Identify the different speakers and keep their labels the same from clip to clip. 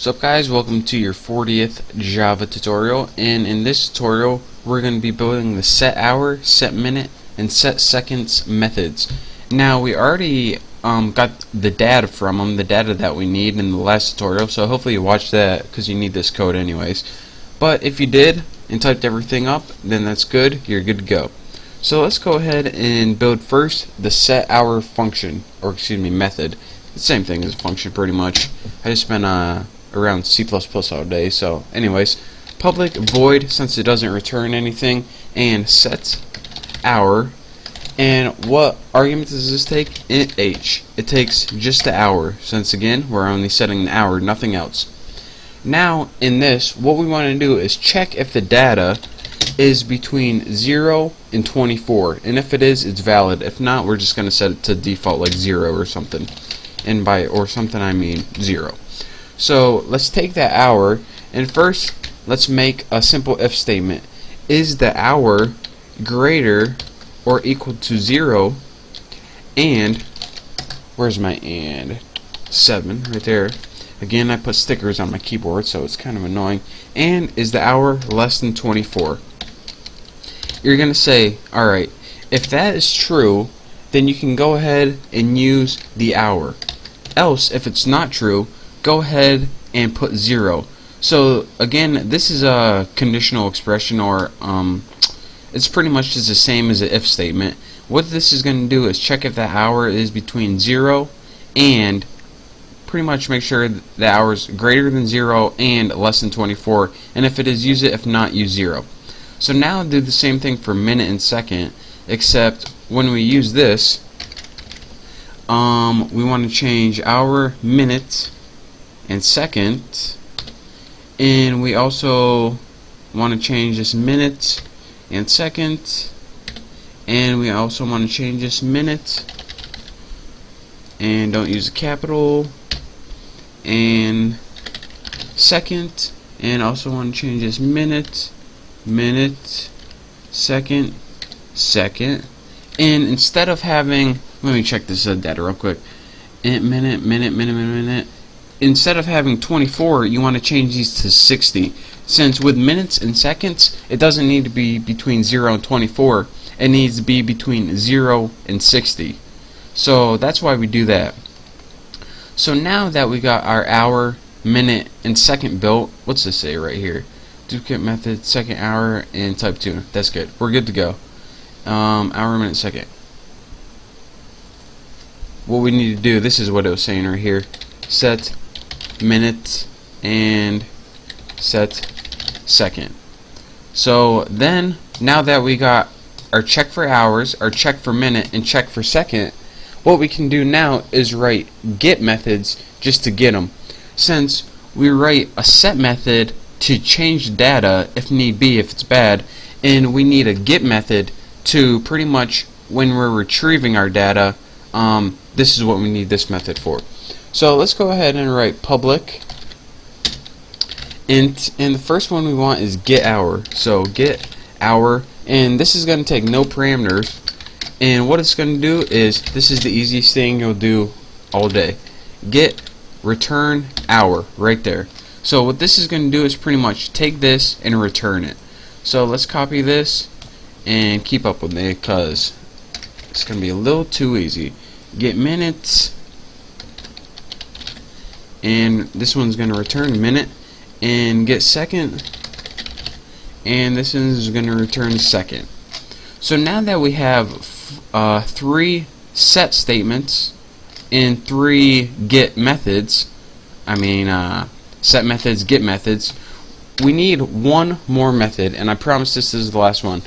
Speaker 1: What's up guys, welcome to your 40th Java tutorial, and in this tutorial we're going to be building the set hour, set minute, and set seconds methods. Now we already got the data from them, the data that we need in the last tutorial, so hopefully you watched that because you need this code anyways. But if you did and typed everything up, then that's good, you're good to go. So let's go ahead and build first the set hour function, or excuse me, method. The same thing as a function pretty much. I just spent around C++ all day. So anyways, public void, since it doesn't return anything, and set hour. And what argument does this take? Int h. It takes just the hour, since again we're only setting the hour, nothing else. Now in this, what we want to do is check if the data is between 0 and 24, and if it is, it's valid. If not, we're just going to set it to default like 0 or something, and by or something I mean 0. So let's take that hour, and first let's make a simple if statement. Is the hour greater or equal to 0 and, where's my and? 7 right there. Again, I put stickers on my keyboard, so it's kind of annoying. And is the hour less than 24? You're gonna say, alright, if that is true, then you can go ahead and use the hour. Else, if it's not true, go ahead and put 0. So again, this is a conditional expression, or it's pretty much just the same as an if statement. What this is going to do is check if the hour is between 0 and pretty much make sure the hour is greater than 0 and less than 24, and if it is, use it. If not, use 0. So now do the same thing for minute and second, except when we use this, we want to change hour, minute, and second, and we also want to change this minute and second, and we also want to change this minute, and don't use a capital, and second, and also want to change this minute, second, and instead of having, let me check this data real quick, minute, instead of having 24, you want to change these to 60. Since with minutes and seconds, it doesn't need to be between 0 and 24, it needs to be between 0 and 60. So that's why we do that. So now that we got our hour, minute, and second built, what's this say right here? Duplicate method, second, hour, and type 2. That's good. We're good to go. Hour, minute, second. What we need to do, this is what it was saying right here. Set minute and set second. So then, now that we got our check for hours, our check for minute, and check for second, what we can do now is write get methods just to get them. Since we write a set method to change data if need be, if it's bad, and we need a get method to pretty much when we're retrieving our data, this is what we need this method for. So let's go ahead and write public int, and the first one we want is get hour. So get hour, and this is going to take no parameters, and what it's going to do is, this is the easiest thing you'll do all day, get return hour right there. So what this is going to do is pretty much take this and return it. So let's copy this and keep up with me because it's going to be a little too easy. Get minutes, and this one's going to return minute, and get second, and this is going to return second. So now that we have 3 set statements and 3 get methods, set methods, get methods, we need one more method, and I promise this is the last one.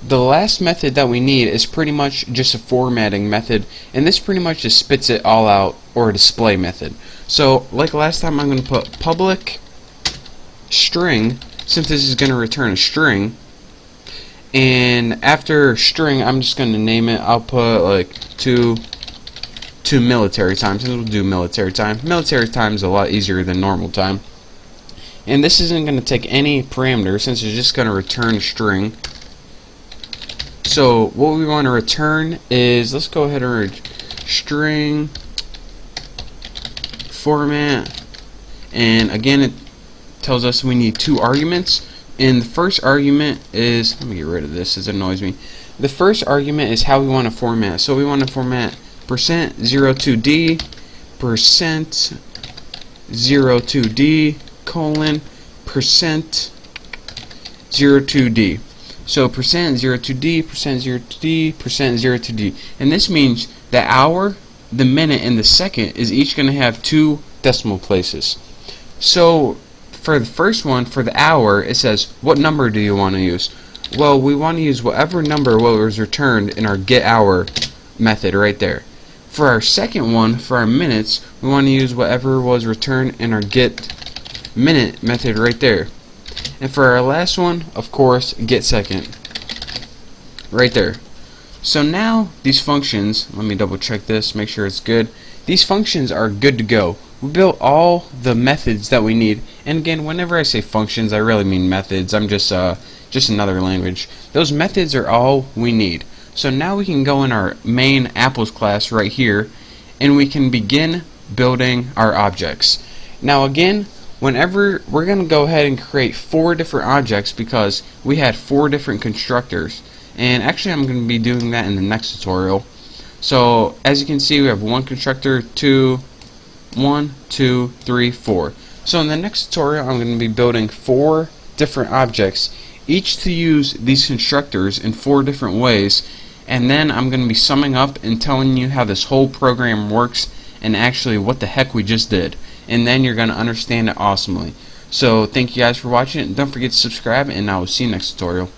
Speaker 1: The last method that we need is pretty much just a formatting method, and this pretty much just spits it all out, or a display method. So like last time, I'm going to put public string, since this is going to return a string, and after string I'm just going to name it, I'll put like to military time, since we'll do military time. Military time is a lot easier than normal time, and this isn't going to take any parameters since it's just going to return a string. So what we want to return is, let's go ahead and string format, And again, it tells us we need 2 arguments. And the first argument is, let me get rid of this, it annoys me. The first argument is how we want to format. So we want to format %02D, %02D, colon, %02D. So %02D, %02D, %02D. And this means the hour, the minute, and the second is each going to have 2 decimal places. So for the first one, for the hour, it says, what number do you want to use? Well, we want to use whatever number was returned in our get hour method right there. For our second one, for our minutes, we want to use whatever was returned in our get minute method right there. And for our last one, of course, get second right there. So now these functions, let me double check this, make sure it's good. These functions are good to go. We built all the methods that we need. And again, whenever I say functions, I really mean methods. I'm just another language. Those methods are all we need. So now we can go in our main apples class right here, and we can begin building our objects. Now again, whenever we're going to go ahead and create 4 different objects because we had 4 different constructors. And actually I'm going to be doing that in the next tutorial. So as you can see, we have 1 constructor, 1, 2, 3, 4. So in the next tutorial I'm going to be building 4 different objects, each to use these constructors in 4 different ways, and then I'm going to be summing up and telling you how this whole program works and actually what the heck we just did, and then you're going to understand it awesomely. So thank you guys for watching, and don't forget to subscribe, and I will see you next tutorial.